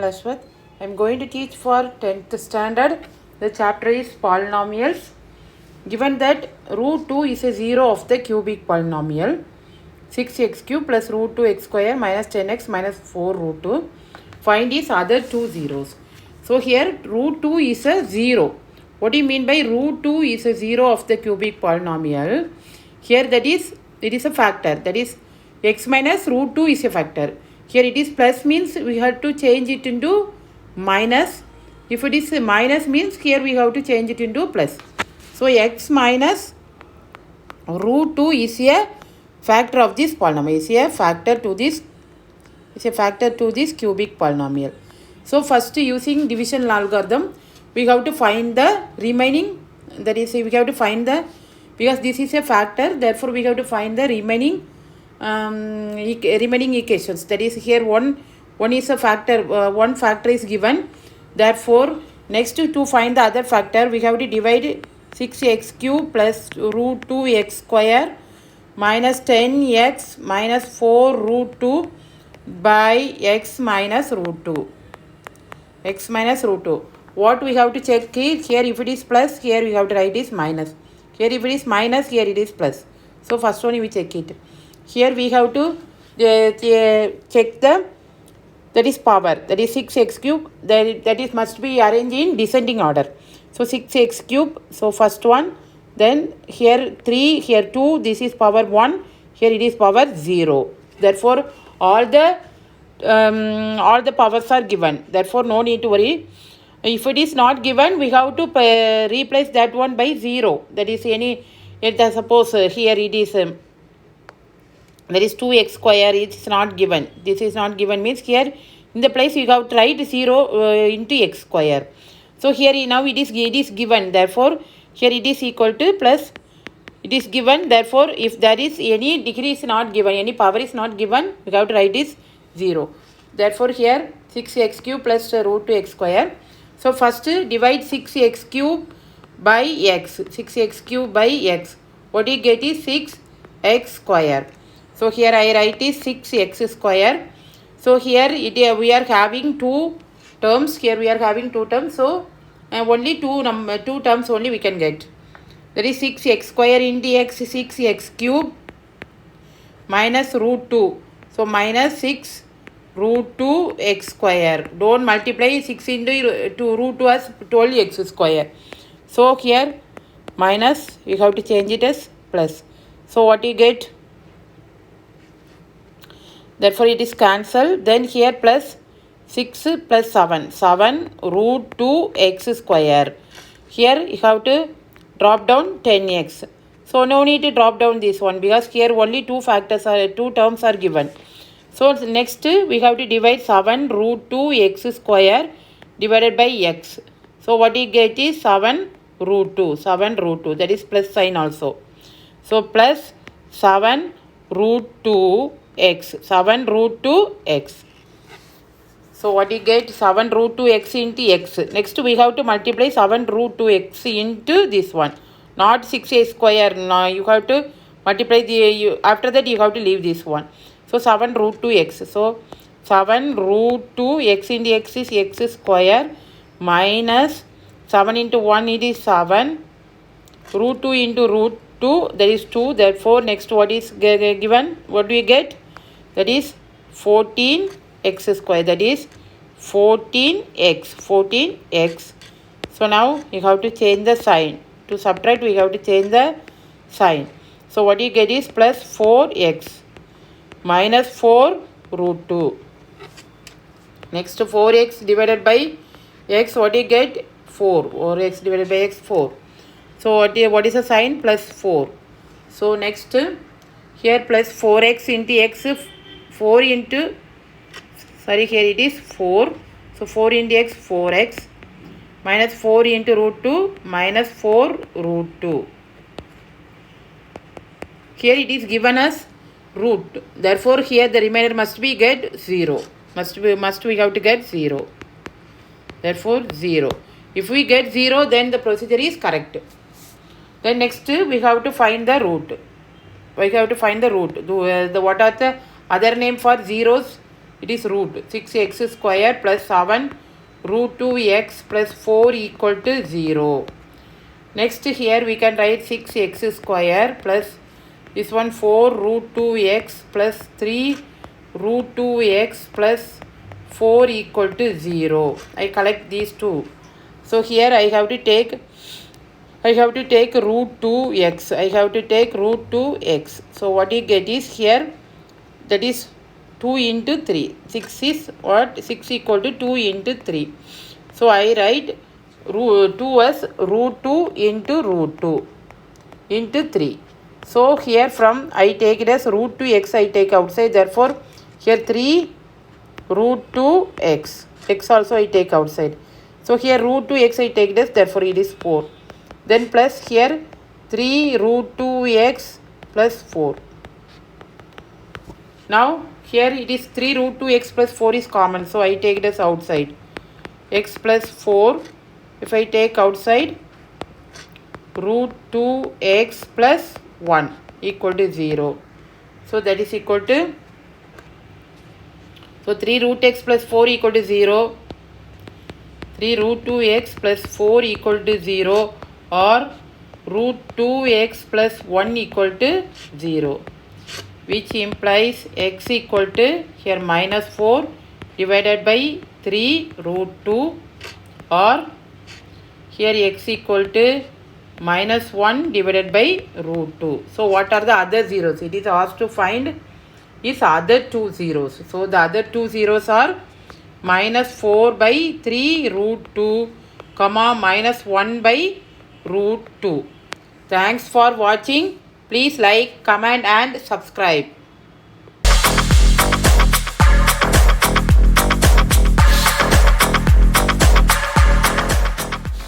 Saraswat. I am going to teach for 10th standard. The chapter is polynomials. Given that root 2 is a 0 of the cubic polynomial, 6x cube plus root 2x square minus 10x minus 4 root 2. Find its other two zeros. So here root 2 is a 0. What do you mean by root 2 is a 0 of the cubic polynomial? Here it is a factor. That is x minus root 2 is a factor. Here it is plus means we have to change it into minus. If it is minus means here we have to change it into plus. So x minus root 2 is a factor of this polynomial. Is a factor to this cubic polynomial. So first, using division algorithm, we have to find the remaining. That is, we have to find the, because this is a factor, therefore we have to find the remaining remaining equations. That is, here one is a factor, one factor is given. Therefore, next to find the other factor, we have to divide 6x cube plus root 2x square minus 10x minus 4 root 2 by x minus root 2. X minus root 2. What we have to check is, here if it is plus, here we have to write is minus. Here if it is minus, here it is plus. So first one we check it. Here we have to check the, that is power, that is 6x cube, that is must be arranged in descending order. So 6x cube, so first one, then here 3, here 2, this is power 1, here it is power 0. Therefore all the powers are given. Therefore no need to worry. If it is not given, we have to replace that one by 0. That is any, suppose here it is, there is 2x square, it is not given. This is not given means here in the place you have to write 0 into x square. So here now it is given. Therefore here it is equal to plus. It is given. Therefore if there is any degree is not given, any power is not given, we have to write is 0. Therefore here 6x cube plus root 2x square. So first divide 6x cube by x. 6x cube by x. What you get is 6x square. So here I write is 6x square. So here we are having two terms. Here we are having two terms. So only two terms only we can get. That is 6x square into x, 6x cube minus root 2. So minus 6 root 2 x square. Don't multiply 6 into root 2 as 12x square. So here minus, you have to change it as plus. So what you get? Therefore it is cancelled. Then here plus 6 plus 7. 7 root 2 x square. Here you have to drop down 10x. So no need to drop down this one because here only two terms are given. So next we have to divide 7 root 2 x square divided by x. So what you get is 7 root 2. 7 root 2. That is plus sign also. So plus 7 root 2 x. 7 root 2 x. So what you get? 7 root 2 x into x. Next we have to multiply 7 root 2 x into this one. Not 6a square. No, you have to multiply after that you have to leave this one. So 7 root 2 x. So 7 root 2 x into x is x square minus 7 into 1 it is 7. Root 2 into root 2 that is 2. Therefore next what is given? What do we get? That is 14x square. That is 14x. 14x. So now you have to change the sign. To subtract we have to change the sign. So what you get is plus 4x minus 4 root 2. Next 4x divided by x, what you get? 4. Or x divided by x, 4. So what is the sign? Plus 4. So next here plus 4x into x, 4 into, sorry, here it is 4. So 4 into x, 4x minus 4 into root 2 minus 4 root 2. Here it is given as root. Therefore here the remainder must be get 0. Must we have to get 0. Therefore 0. If we get 0 then the procedure is correct. Then next we have to find the root. We have to find the root. What are the other name for zeros? It is root 6x square plus 7 root 2x plus 4 equal to 0. Next here we can write 6x square plus this one 4 root 2x plus 3 root 2x plus 4 equal to 0. I collect these two. So here I have to take root 2x. I have to take root 2x. So what you get is here, that is 2 into 3. 6 is what? 6 equal to 2 into 3. So I write 2 as root 2 into root 2 into 3. So here from I take it as root 2x I take outside. Therefore here 3 root 2x. X also I take outside. So here root 2x I take this. Therefore it is 4. Then plus here 3 root 2x plus 4. Now here it is 3 root 2x plus 4 is common. So I take it as outside. X plus 4. If I take outside, root 2x plus 1 equal to 0. So that is equal to, so 3 root x plus 4 equal to 0. 3 root 2x plus 4 equal to 0 or root 2x plus 1 equal to 0, which implies x equal to here minus 4 divided by 3 root 2 or here x equal to minus 1 divided by root 2. So what are the other zeros? It is asked to find is other two zeros. So the other two zeros are minus 4 by 3 root 2 comma minus 1 by root 2. Thanks for watching. Please like, comment and subscribe.